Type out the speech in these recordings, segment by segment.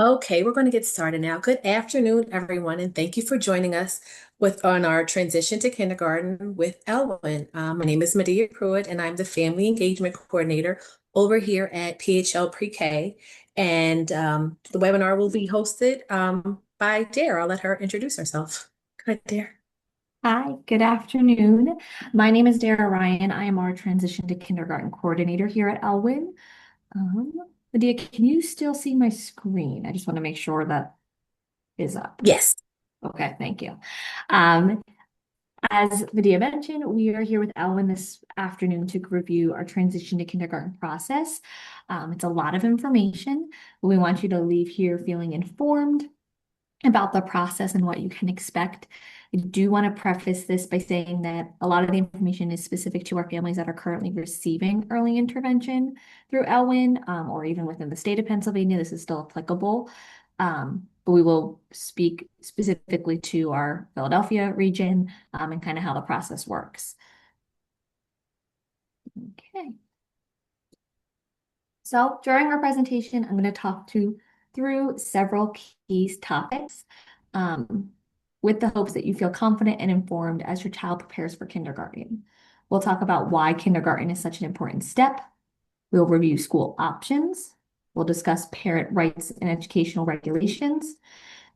Okay, we're going to get started now. Good afternoon, everyone, and thank you for joining us on our transition to kindergarten with Elwyn. My name is Medea Pruitt, and I'm the Family Engagement Coordinator over here at PHL Pre-K. And the webinar will be hosted by Dare. I'll let her introduce herself. Go ahead, Dare. Hi, good afternoon. My name is Dara Ryan. I am our transition to kindergarten coordinator here at Elwyn. Um, Medea, can you still see my screen? I just want to make sure that is up. Yes. Okay, thank you. Um, as Medea mentioned, we are here with Elwyn this afternoon to review our transition to kindergarten process. It's a lot of information, but we want you to leave here feeling informed about the process and what you can expect. I do want to preface this by saying that a lot of the information is specific to our families that are currently receiving early intervention through Elwyn, or even within the state of Pennsylvania. This is still applicable. But we will speak specifically to our Philadelphia region, and kind of how the process works. Okay. So during our presentation, I'm going to talk through several key topics, um, with the hopes that you feel confident and informed as your child prepares for kindergarten. We'll talk about why kindergarten is such an important step. We'll review school options. We'll discuss parent rights and educational regulations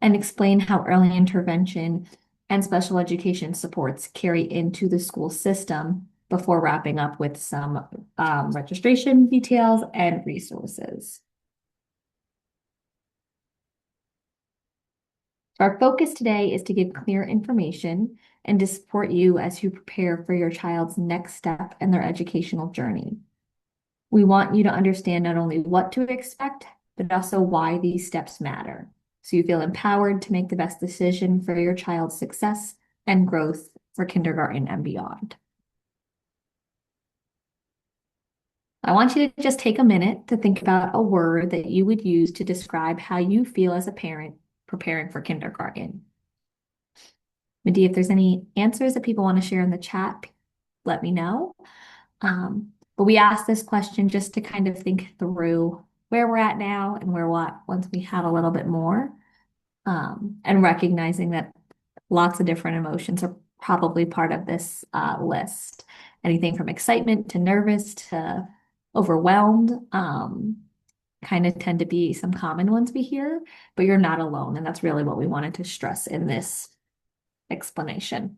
and explain how early intervention and special education supports carry into the school system before wrapping up with some registration details and resources. Our focus today is to give clear information and to support you as you prepare for your child's next step in their educational journey. We want you to understand not only what to expect, but also why these steps matter, so you feel empowered to make the best decision for your child's success and growth for kindergarten and beyond. I want you to just take a minute to think about a word that you would use to describe how you feel as a parent preparing for kindergarten. Medea, if there's any answers that people want to share in the chat, let me know. But we asked this question just to kind of think through where we're at now and where what once we have a little bit more, and recognizing that lots of different emotions are probably part of this list. Anything from excitement to nervous to overwhelmed, kind of tend to be some common ones we hear, but you're not alone. And that's really what we wanted to stress in this explanation.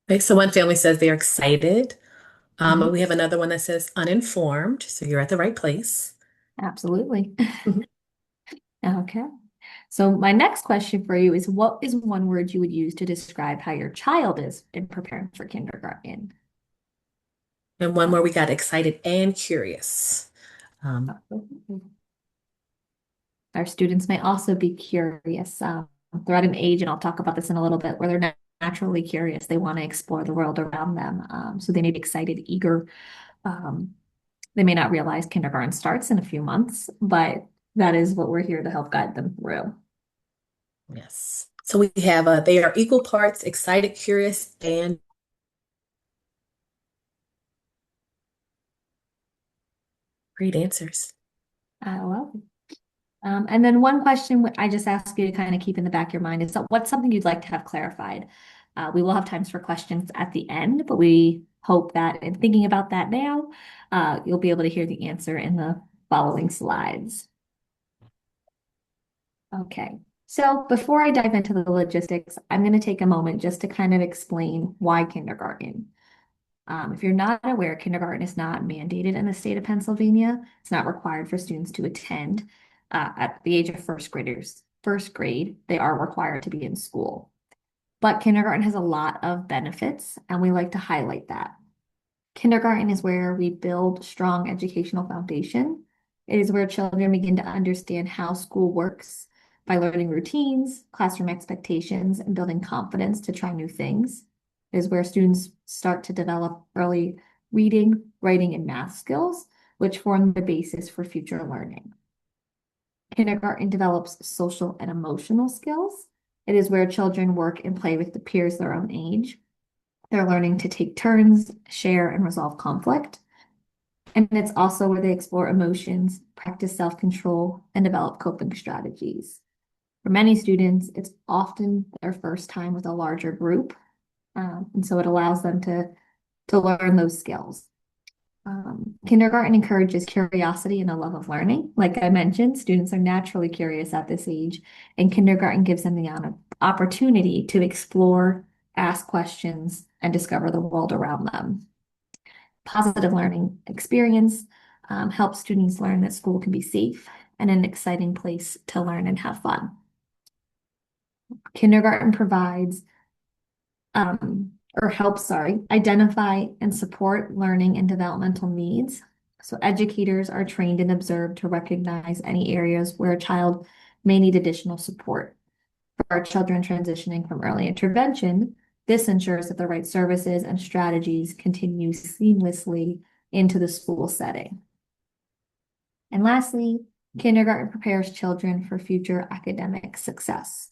Okay, so one family says they're excited. And Mhm. we have another one that says uninformed. So you're at the right place. Absolutely. Mhm. Okay. So my next question for you is, what is one word you would use to describe how your child is in preparing for kindergarten? And one where we got excited and curious. Um, Our students may also be curious. They're at an age, and I'll talk about this in a little bit, where they're naturally curious. They want to explore the world around them. So they may be excited, eager. Um, they may not realize kindergarten starts in a few months, but that is what we're here to help guide them through. yes. So we have they are equal parts excited, curious, and great answers. I love it. And then one question I just ask you to kind of keep in the back of your mind is, what's something you'd like to have clarified? We will have times for questions at the end, but we hope that in thinking about that now, you'll be able to hear the answer in the following slides. Okay, so before I dive into the logistics, I'm going to take a moment just to kind of explain why kindergarten. If you're not aware, kindergarten is not mandated in the state of Pennsylvania. It's not required for students to attend at the age of first grade, they are required to be in school. But kindergarten has a lot of benefits, and we like to highlight that. Kindergarten is where we build strong educational foundation. It is where children begin to understand how school works by learning routines, classroom expectations, and building confidence to try new things. It is where students start to develop early reading, writing, and math skills, which form the basis for future learning. Kindergarten develops social and emotional skills. It is where children work and play with the peers their own age. They're learning to take turns, share, and resolve conflict. And it's also where they explore emotions, practice self-control, and develop coping strategies. For many students, it's often their first time with a larger group, and so it allows them to learn those skills. Kindergarten encourages curiosity and a love of learning. Like I mentioned, students are naturally curious at this age, and kindergarten gives them the opportunity to explore, ask questions, and discover the world around them. Positive learning experience helps students learn that school can be safe and an exciting place to learn and have fun. Kindergarten provides or help, sorry, identify and support learning and developmental needs. So educators are trained and observed to recognize any areas where a child may need additional support. For our children transitioning from early intervention, this ensures that the right services and strategies continue seamlessly into the school setting. And lastly, kindergarten prepares children for future academic success.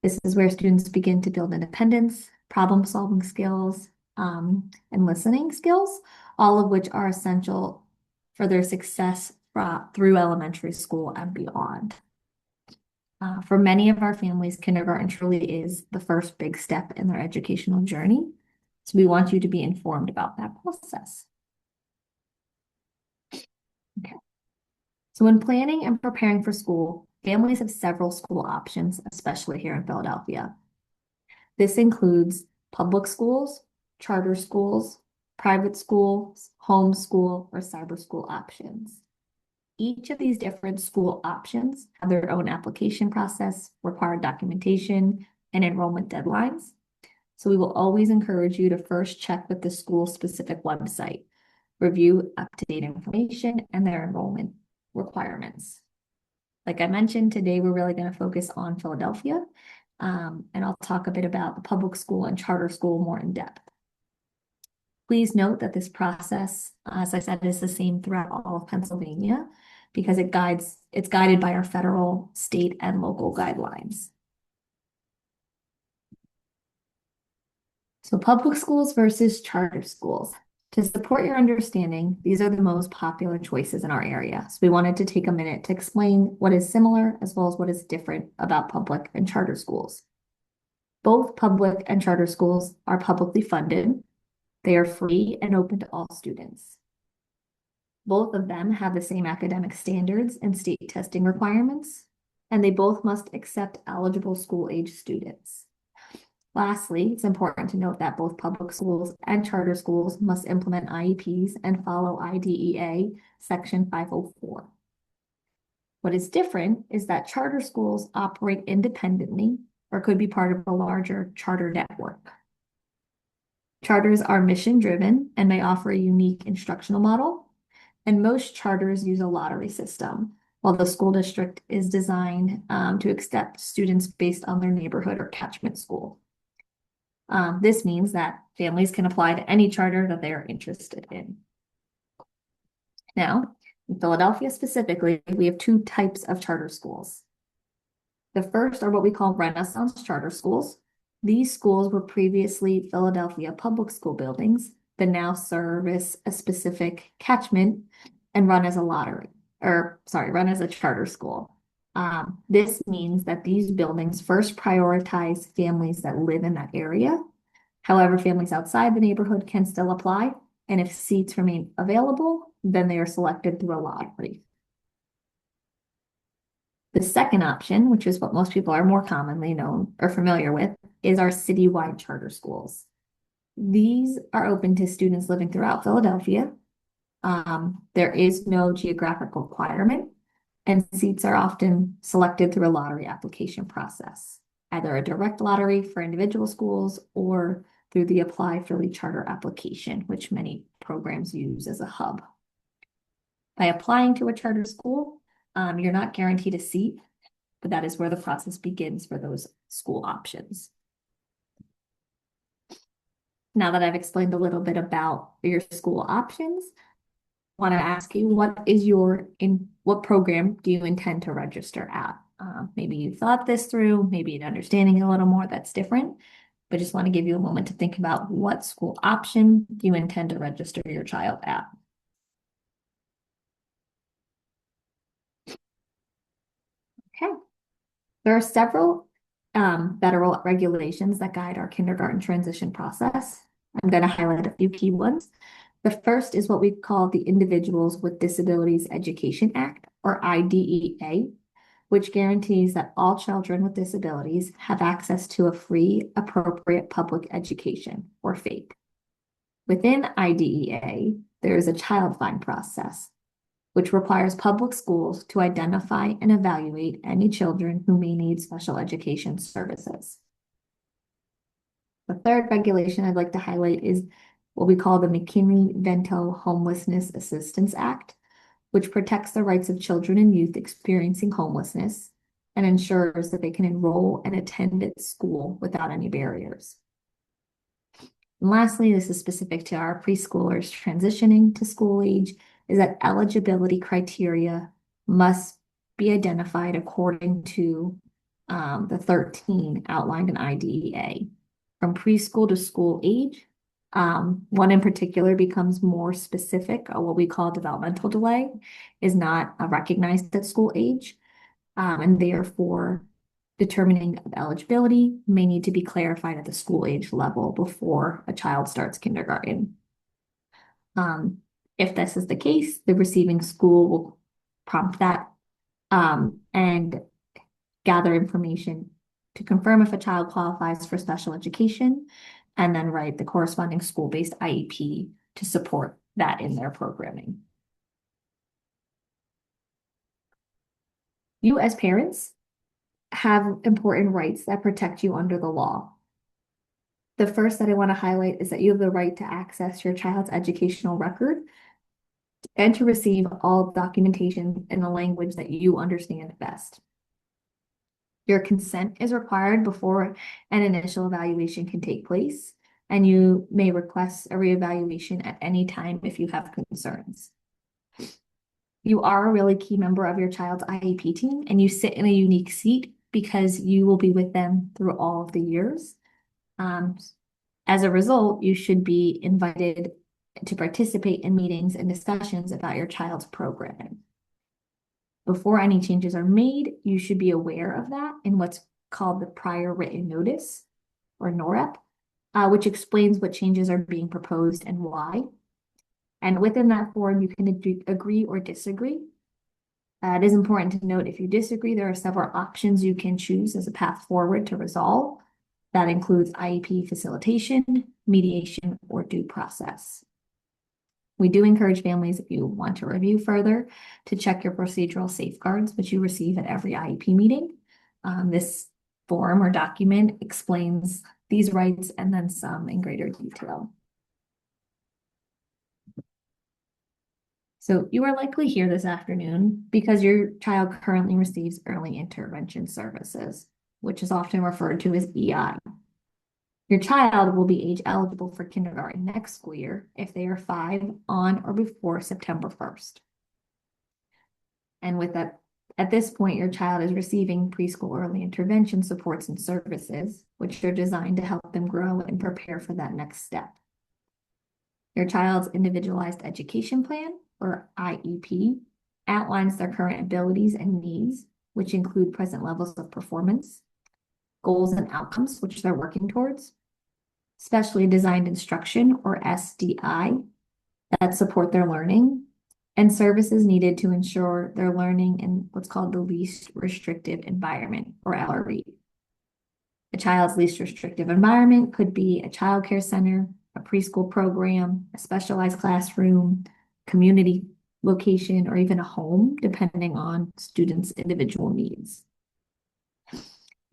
This is where students begin to build independence, problem-solving skills, and listening skills, all of which are essential for their success through elementary school and beyond. For many of our families, kindergarten truly is the first big step in their educational journey. So we want you to be informed about that process. Okay. So when planning and preparing for school, families have several school options, especially here in Philadelphia. This includes public schools, charter schools, private schools, homeschool, or cyber school options. Each of these different school options have their own application process, required documentation, and enrollment deadlines. So we will always encourage you to first check with the school-specific website, review up-to-date information, and their enrollment requirements. Like I mentioned, today we're really going to focus on Philadelphia, and I'll talk a bit about the public school and charter school more in depth. Please note that this process, as I said, is the same throughout all of Pennsylvania because it's guided by our federal, state, and local guidelines. So public schools versus charter schools. To support your understanding, these are the most popular choices in our area. So we wanted to take a minute to explain what is similar as well as what is different about public and charter schools. Both public and charter schools are publicly funded. They are free and open to all students. Both of them have the same academic standards and state testing requirements, and they both must accept eligible school-age students. Lastly, it's important to note that both public schools and charter schools must implement IEPs and follow IDEA Section 504. What is different is that charter schools operate independently or could be part of a larger charter network. Charters are mission-driven and may offer a unique instructional model, and most charters use a lottery system, while the school district is designed to accept students based on their neighborhood or catchment school. This means that families can apply to any charter that they are interested in. Now, in Philadelphia specifically, we have two types of charter schools. The first are what we call Renaissance charter schools. These schools were previously Philadelphia public school buildings, but now service a specific catchment and run as a run as a charter school. This means that these buildings first prioritize families that live in that area. However, families outside the neighborhood can still apply, and if seats remain available, then they are selected through a lottery. The second option, which is what most people are more commonly known or familiar with, is our citywide charter schools. These are open to students living throughout Philadelphia. There is no geographic requirement, and seats are often selected through a lottery application process, either a direct lottery for individual schools or through the Apply Philly Charter application, which many programs use as a hub. By applying to a charter school, you're not guaranteed a seat, but that is where the process begins for those school options. Now that I've explained a little bit about your school options, I want to ask you, what program do you intend to register at? Maybe you thought this through, maybe you're understanding a little more that's different, but just want to give you a moment to think about what school option do you intend to register your child at. Okay. There are several federal regulations that guide our kindergarten transition process. I'm going to highlight a few key ones. The first is what we call the Individuals with Disabilities Education Act, or IDEA, which guarantees that all children with disabilities have access to a free, appropriate public education, or FAPE. Within IDEA, there is a child find process, which requires public schools to identify and evaluate any children who may need special education services. The third regulation I'd like to highlight is what we call the McKinney-Vento Homelessness Assistance Act, which protects the rights of children and youth experiencing homelessness and ensures that they can enroll and attend at school without any barriers. And lastly, this is specific to our preschoolers transitioning to school age, is that eligibility criteria must be identified according to the 13 outlined in IDEA. From preschool to school age, one in particular becomes more specific, what we call developmental delay, is not recognized at school age, and therefore determining of eligibility may need to be clarified at the school age level before a child starts kindergarten. If this is the case, the receiving school will prompt that and gather information to confirm if a child qualifies for special education, and then write the corresponding school-based IEP to support that in their programming. You as parents have important rights that protect you under the law. The first that I want to highlight is that you have the right to access your child's educational record and to receive all documentation in the language that you understand best. Your consent is required before an initial evaluation can take place, and you may request a reevaluation at any time if you have concerns. You are a really key member of your child's IEP team, and you sit in a unique seat because you will be with them through all of the years. As a result, you should be invited to participate in meetings and discussions about your child's programming. Before any changes are made, you should be aware of that in what's called the prior written notice, or NOREP, which explains what changes are being proposed and why. And within that form, you can agree or disagree. It is important to note if you disagree, there are several options you can choose as a path forward to resolve. That includes IEP facilitation, mediation, or due process. We do encourage families, if you want to review further, to check your procedural safeguards, which you receive at every IEP meeting. This form or document explains these rights and then some in greater detail. So you are likely here this afternoon because your child currently receives early intervention services, which is often referred to as EI. Your child will be age eligible for kindergarten next school year if they are 5 on or before September 1st. And with that, at this point, your child is receiving preschool early intervention supports and services, which are designed to help them grow and prepare for that next step. Your child's individualized education plan, or IEP, outlines their current abilities and needs, which include present levels of performance, goals and outcomes, which they're working towards, specially designed instruction, or SDI, that support their learning, and services needed to ensure their learning in what's called the least restrictive environment, or LRE. A child's least restrictive environment could be a childcare center, a preschool program, a specialized classroom, community location, or even a home, depending on students' individual needs.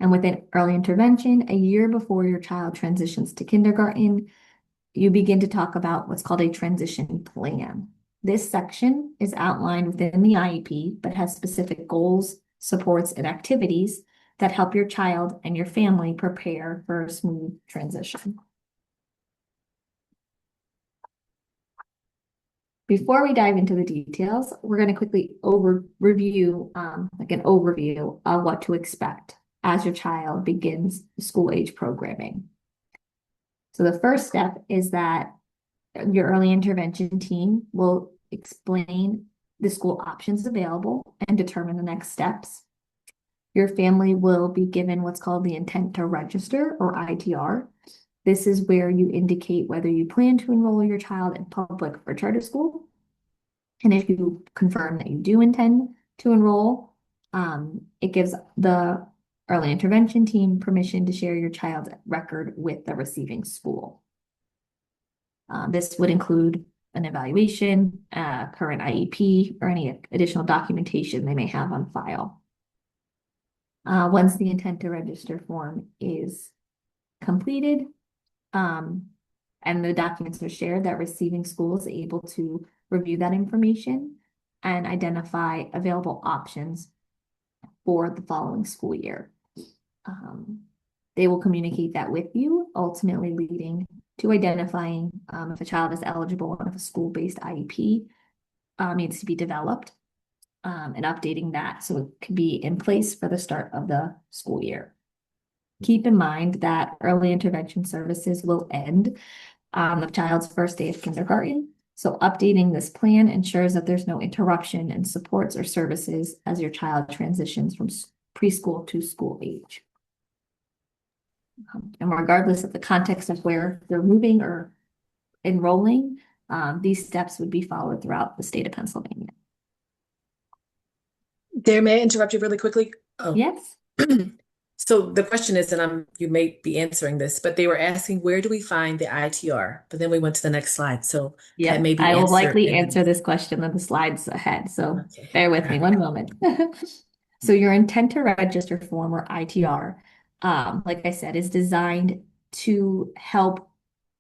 And within early intervention, a year before your child transitions to kindergarten, you begin to talk about what's called a transition plan. This section is outlined within the IEP, but has specific goals, supports, and activities that help your child and your family prepare for a smooth transition. Before we dive into the details, we're going to quickly review an overview of what to expect as your child begins school age programming. So the first step is that your early intervention team will explain the school options available and determine the next steps. Your family will be given what's called the intent to register or ITR. This is where you indicate whether you plan to enroll your child in public or charter school. And if you confirm that you do intend to enroll, it gives the early intervention team permission to share your child's record with the receiving school. This would include an evaluation, current IEP, or any additional documentation they may have on file. Once the intent to register form is completed, and the documents are shared, that receiving school is able to review that information and identify available options for the following school year. They will communicate that with you, ultimately leading to identifying if a child is eligible and if a school-based IEP needs to be developed, and updating that so it can be in place for the start of the school year. Keep in mind that early intervention services will end on the child's first day of kindergarten. So updating this plan ensures that there's no interruption in supports or services as your child transitions from preschool to school age. And regardless of the context of where they're moving or enrolling, these steps would be followed throughout the state of Pennsylvania. There, may I interrupt you really quickly? Oh. Yes. So the question is, and you may be answering this, but they were asking, where do we find the ITR? But then we went to the next slide. So that Yep, may be I will answered likely in the. answer this question on the slides ahead, so Okay. bear with All me right. one moment. So your intent to register form or ITR, like I said, is designed to help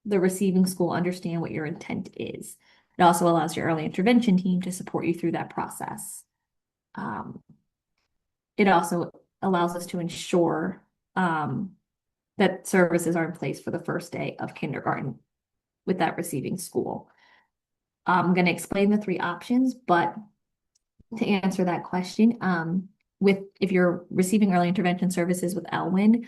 the receiving school understand what your intent is. It also allows your early intervention team to support you through that process. It also allows us to ensure that services are in place for the first day of kindergarten with that receiving school. I'm going to explain the three options, but to answer that question, if you're receiving early intervention services with Elwyn,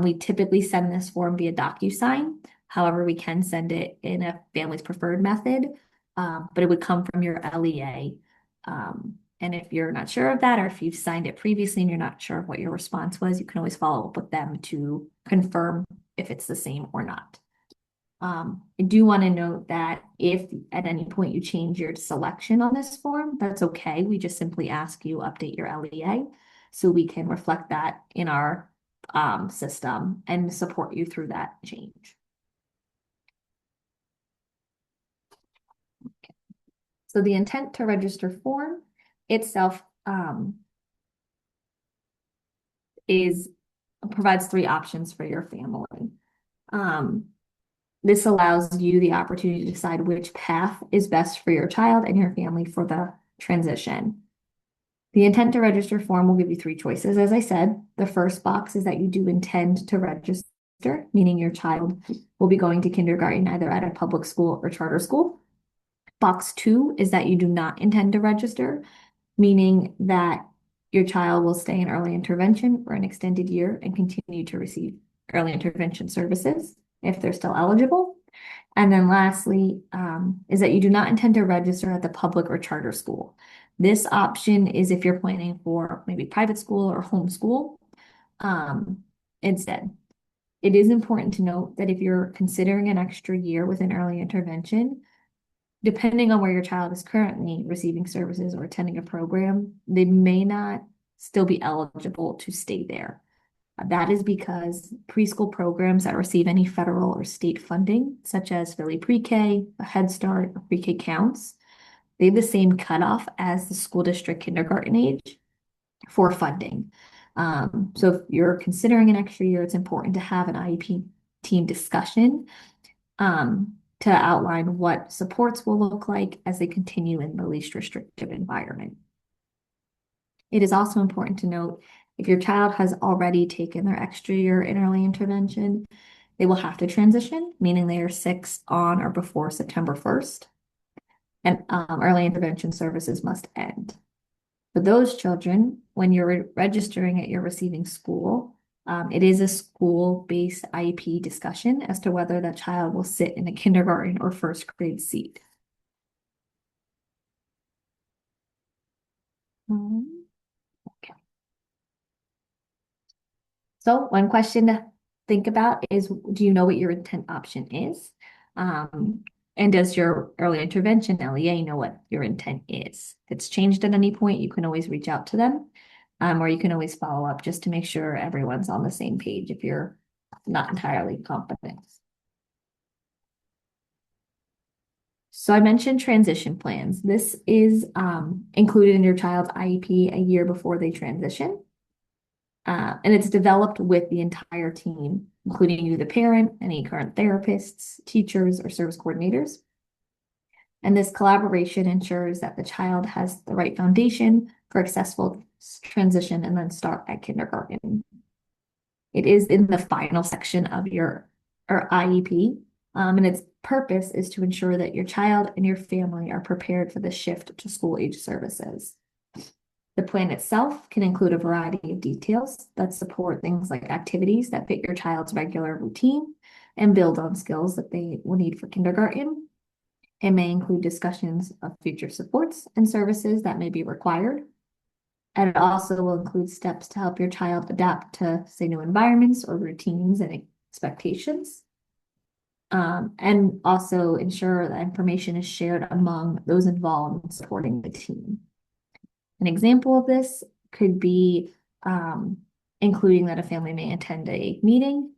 we typically send this form via DocuSign. However, we can send it in a family's preferred method, but it would come from your LEA. And if you're not sure of that, or if you've signed it previously and you're not sure of what your response was, you can always follow up with them to confirm if it's the same or not. I do want to note that if at any point you change your selection on this form, that's okay. We just simply ask you update your LEA so we can reflect that in our system and support you through that change. Okay. So the intent to register form itself provides three options for your family. This allows you the opportunity to decide which path is best for your child and your family for the transition. The intent to register form will give you three choices. As I said, the first box is that you do intend to register, meaning your child will be going to kindergarten either at a public school or charter school. Box 2 is that you do not intend to register, meaning that your child will stay in early intervention for an extended year and continue to receive early intervention services if they're still eligible. And then lastly, is that you do not intend to register at the public or charter school. This option is if you're planning for maybe private school or homeschool instead. It is important to note that if you're considering an extra year with an early intervention, depending on where your child is currently receiving services or attending a program, they may not still be eligible to stay there. That is because preschool programs that receive any federal or state funding, such as Philly Pre-K, Head Start, or Pre-K Counts, they have the same cutoff as the school district kindergarten age for funding. So if you're considering an extra year, it's important to have an IEP team discussion to outline what supports will look like as they continue in the least restrictive environment. It is also important to note if your child has already taken their extra year in early intervention, they will have to transition, meaning they are 6 on or before September 1st, and early intervention services must end. For those children, when you're registering at your receiving school, it is a school-based IEP discussion as to whether that child will sit in a kindergarten or first grade seat. Okay. So one question to think about is, do you know what your intent option is? Um, and does your early intervention LEA know what your intent is? If it's changed at any point, you can always reach out to them, or you can always follow up just to make sure everyone's on the same page if you're not entirely confident. So I mentioned transition plans. This is included in your child's IEP a year before they transition. And it's developed with the entire team, including you, the parent, any current therapists, teachers, or service coordinators. And this collaboration ensures that the child has the right foundation for a successful transition and then start at kindergarten. It is in the final section of your or IEP, and its purpose is to ensure that your child and your family are prepared for the shift to school age services. The plan itself can include a variety of details that support things like activities that fit your child's regular routine and build on skills that they will need for kindergarten. It may include discussions of future supports and services that may be required. And it also will include steps to help your child adapt to, say, new environments or routines and expectations. And also ensure that information is shared among those involved in supporting the team. An example of this could be including that a family may attend a meeting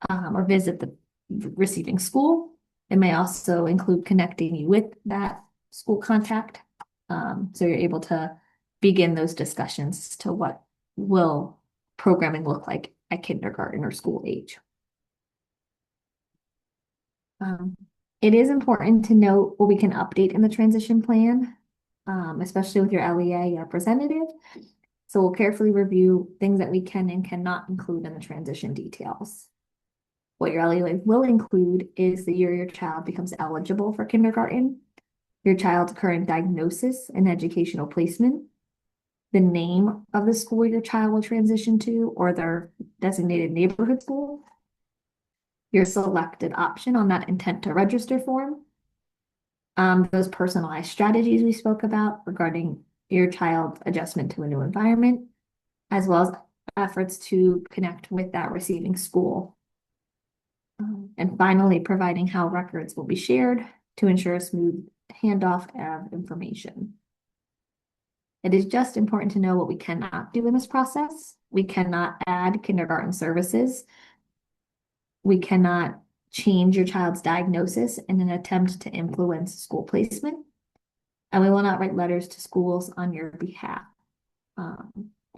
or visit the receiving school. It may also include connecting you with that school contact. So you're able to begin those discussions to what will programming look like at kindergarten or school age. It is important to note what we can update in the transition plan, especially with your LEA representative. So we'll carefully review things that we can and cannot include in the transition details. What your LEA will include is the year your child becomes eligible for kindergarten, your child's current diagnosis and educational placement, the name of the school your child will transition to or their designated neighborhood school, your selected option on that intent to register form, those personalized strategies we spoke about regarding your child's adjustment to a new environment, as well as efforts to connect with that receiving school. And finally, providing how records will be shared to ensure a smooth handoff of information. It is just important to know what we cannot do in this process. We cannot add kindergarten services. We cannot change your child's diagnosis in an attempt to influence school placement. And we will not write letters to schools on your behalf.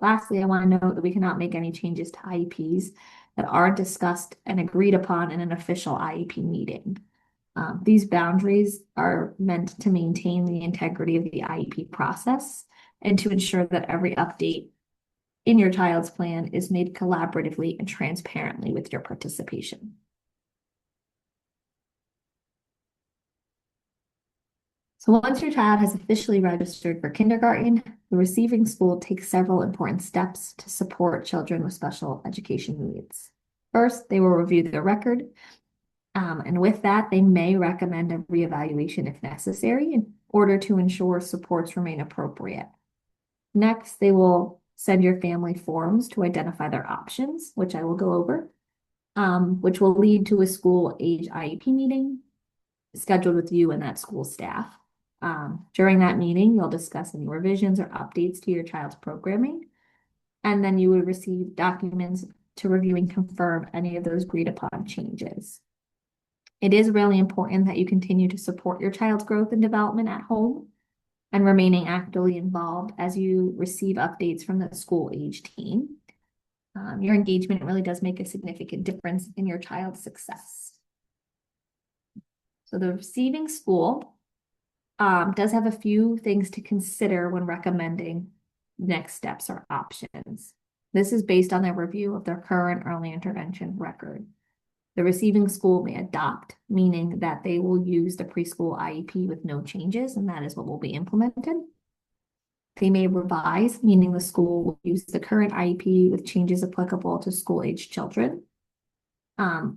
Lastly, I want to note that we cannot make any changes to IEPs that aren't discussed and agreed upon in an official IEP meeting. These boundaries are meant to maintain the integrity of the IEP process and to ensure that every update in your child's plan is made collaboratively and transparently with your participation. So once your child has officially registered for kindergarten, the receiving school takes several important steps to support children with special education needs. First, they will review the record, and with that, they may recommend a reevaluation if necessary in order to ensure supports remain appropriate. Next, they will send your family forms to identify their options, which I will go over, which will lead to a school age IEP meeting scheduled with you and that school staff. During that meeting, you'll discuss any revisions or updates to your child's programming, and then you would receive documents to review and confirm any of those agreed upon changes. It is really important that you continue to support your child's growth and development at home and remaining actively involved as you receive updates from the school age team. Your engagement really does make a significant difference in your child's success. So the receiving school does have a few things to consider when recommending next steps or options. This is based on their review of their current early intervention record. The receiving school may adopt, meaning that they will use the preschool IEP with no changes, and that is what will be implemented. They may revise, meaning the school will use the current IEP with changes applicable to school-age children.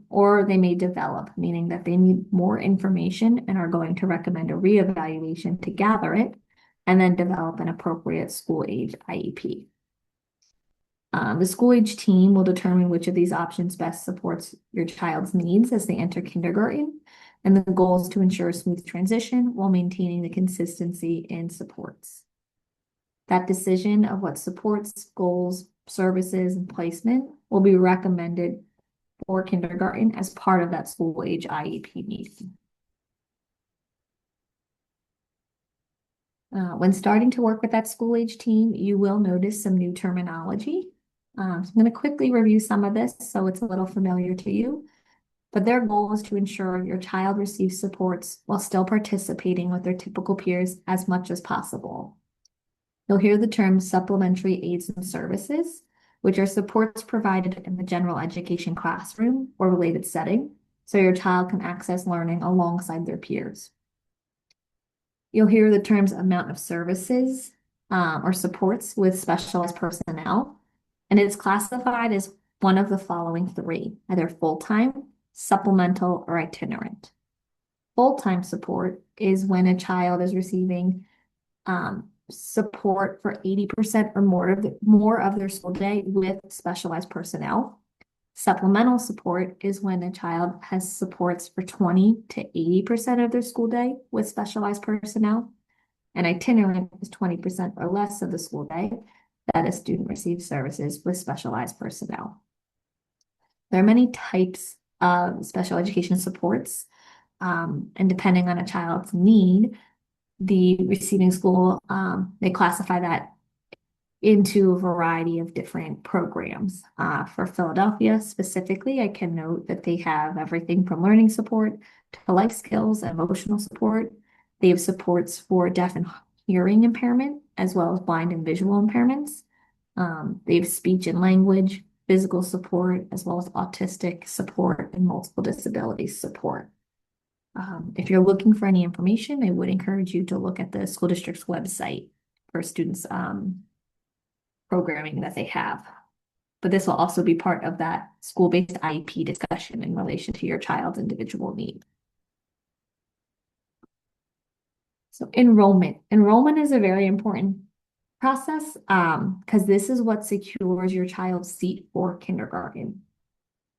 Or they may develop, meaning that they need more information and are going to recommend a reevaluation to gather it and then develop an appropriate school age IEP. The school age team will determine which of these options best supports your child's needs as they enter kindergarten. And the goal is to ensure a smooth transition while maintaining the consistency in supports. That decision of what supports, goals, services, and placement will be recommended for kindergarten as part of that school age IEP meeting. When starting to work with that school age team, you will notice some new terminology. So I'm going to quickly review some of this so it's a little familiar to you. But their goal is to ensure your child receives supports while still participating with their typical peers as much as possible. You'll hear the term supplementary aids and services, which are supports provided in the general education classroom or related setting, so your child can access learning alongside their peers. You'll hear the terms amount of services or supports with specialized personnel, and it's classified as one of the following three, either full-time, supplemental, or itinerant. Full-time support is when a child is receiving support for 80% or more of their school day with specialized personnel. Supplemental support is when a child has supports for 20 to 80% of their school day with specialized personnel. And itinerant is 20% or less of the school day that a student receives services with specialized personnel. There are many types of special education supports, and depending on a child's need, the receiving school, they classify that into a variety of different programs. For Philadelphia specifically, I can note that they have everything from learning support to life skills and emotional support. They have supports for deaf and hearing impairment, as well as blind and visual impairments. They have speech and language, physical support, as well as autistic support and multiple disabilities support. If you're looking for any information, I would encourage you to look at the school district's website for students' programming that they have. But this will also be part of that school-based IEP discussion in relation to your child's individual need. So enrollment. Enrollment is a very important process because this is what secures your child's seat for kindergarten.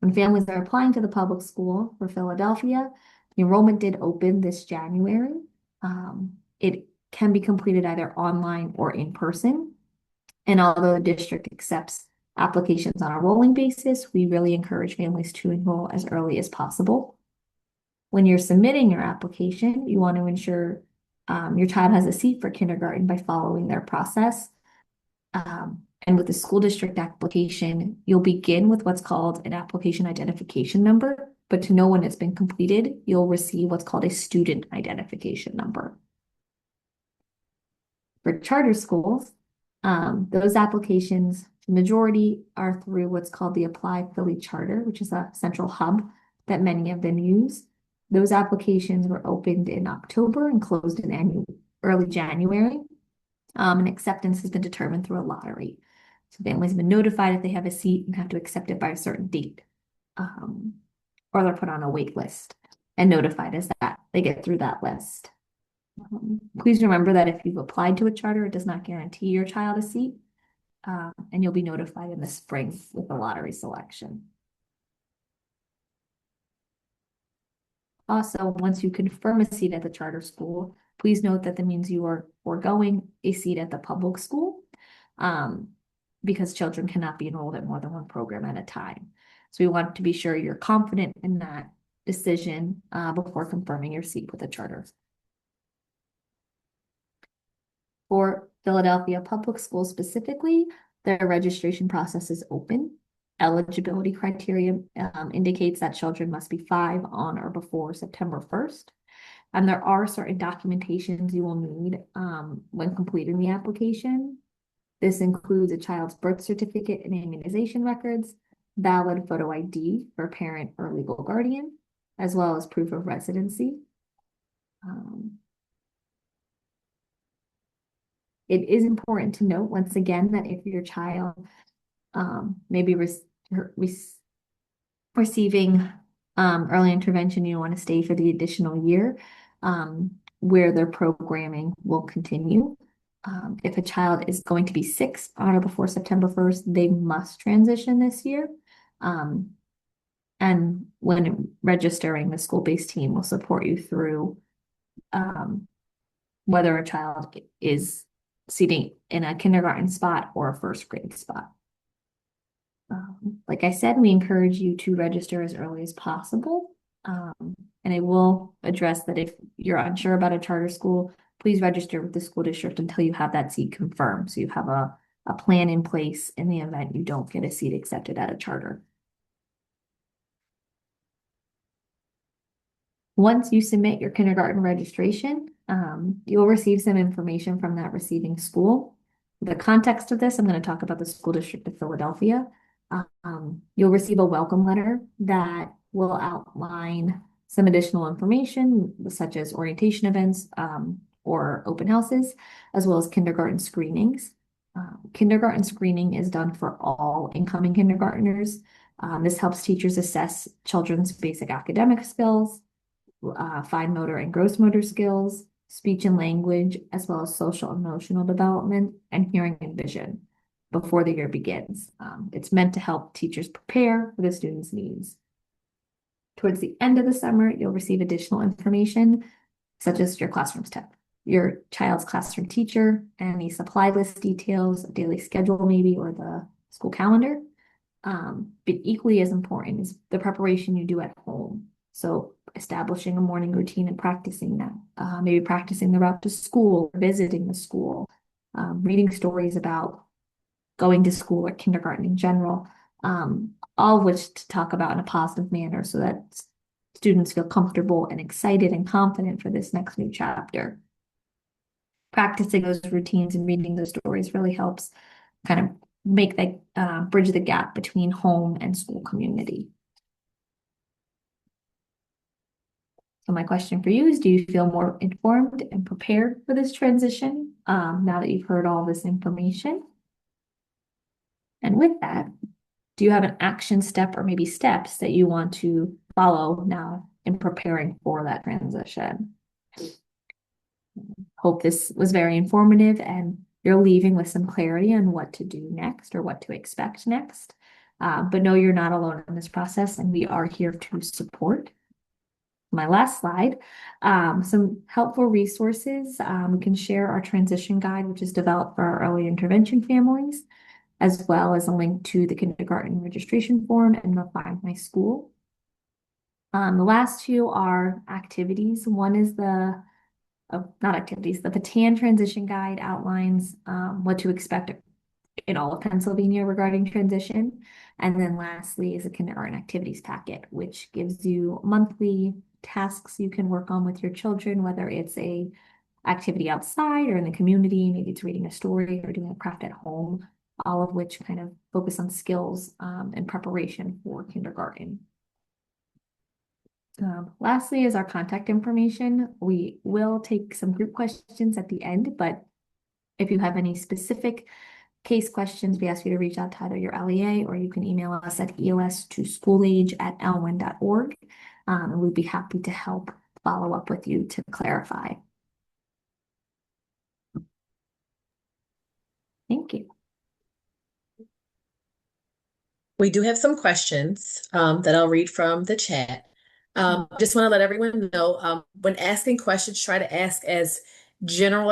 When families are applying to the public school for Philadelphia, the enrollment did open this January. It can be completed either online or in person. And although the district accepts applications on a rolling basis, we really encourage families to enroll as early as possible. When you're submitting your application, you want to ensure your child has a seat for kindergarten by following their process. And with the school district application, you'll begin with what's called an application identification number, but to know when it's been completed, you'll receive what's called a student identification number. For charter schools, those applications, the majority are through what's called the Apply Philly Charter, which is a central hub that many of them use. Those applications were opened in October and closed in early January. And acceptance has been determined through a lottery. So families have been notified if they have a seat and have to accept it by a certain date. Or they're put on a wait list and notified as that they get through that list. Please remember that if you've applied to a charter, it does not guarantee your child a seat, and you'll be notified in the spring with the lottery selection. Also, once you confirm a seat at the charter school, please note that that means you are foregoing a seat at the public school, because children cannot be enrolled at more than one program at a time. So we want to be sure you're confident in that decision before confirming your seat with the charter. For Philadelphia Public Schools specifically, their registration process is open. Eligibility criteria indicates that children must be 5 on or before September 1st. And there are certain documentations you will need when completing the application. This includes a child's birth certificate and immunization records, valid photo ID for parent or legal guardian, as well as proof of residency. It is important to note once again that if your child may be receiving early intervention, you want to stay for the additional year where their programming will continue. If a child is going to be 6 on or before September 1st, they must transition this year. Um, and when registering, the school-based team will support you through um, whether a child is seating in a kindergarten spot or a first grade spot. Like I said, we encourage you to register as early as possible. And I will address that if you're unsure about a charter school, please register with the school district until you have that seat confirmed. So you have a plan in place in the event you don't get a seat accepted at a charter. Once you submit your kindergarten registration, you'll receive some information from that receiving school. The context of this, I'm going to talk about the School District of Philadelphia. You'll receive a welcome letter that will outline some additional information, such as orientation events or open houses, as well as kindergarten screenings. Kindergarten screening is done for all incoming kindergartners. This helps teachers assess children's basic academic skills, fine motor and gross motor skills, speech and language, as well as social emotional development and hearing and vision before the year begins. It's meant to help teachers prepare for the students' needs. Towards the end of the summer, you'll receive additional information, such as your classroom step, your child's classroom teacher, any supply list details, a daily schedule maybe, or the school calendar. But equally as important is the preparation you do at home. So establishing a morning routine and practicing that, maybe practicing the route to school, visiting the school, reading stories about going to school or kindergarten in general, all of which to talk about in a positive manner so that students feel comfortable and excited and confident for this next new chapter. Practicing those routines and reading those stories really helps kind of make that bridge the gap between home and school community. So my question for you is, do you feel more informed and prepared for this transition now that you've heard all this information? And with that, do you have an action step or maybe steps that you want to follow now in preparing for that transition? Hope this was very informative and you're leaving with some clarity on what to do next or what to expect next. But know you're not alone in this process and we are here to support. My last slide, some helpful resources. We can share our transition guide, which is developed for our early intervention families, as well as a link to the kindergarten registration form and the Find My School. The last two are activities. One is not activities, the Patan transition guide outlines what to expect in all of Pennsylvania regarding transition. And then lastly is a kindergarten activities packet, which gives you monthly tasks you can work on with your children, whether it's a activity outside or in the community, maybe it's reading a story or doing a craft at home, all of which kind of focus on skills and preparation for kindergarten. Lastly is our contact information. We will take some group questions at the end, but if you have any specific case questions, we ask you to reach out to either your LEA or you can email us at eos2schoolage@elwyn.org. And we'd be happy to help follow up with you to clarify. Thank you. We do have some questions that I'll read from the chat. Just want to let everyone know when asking questions, try to ask as general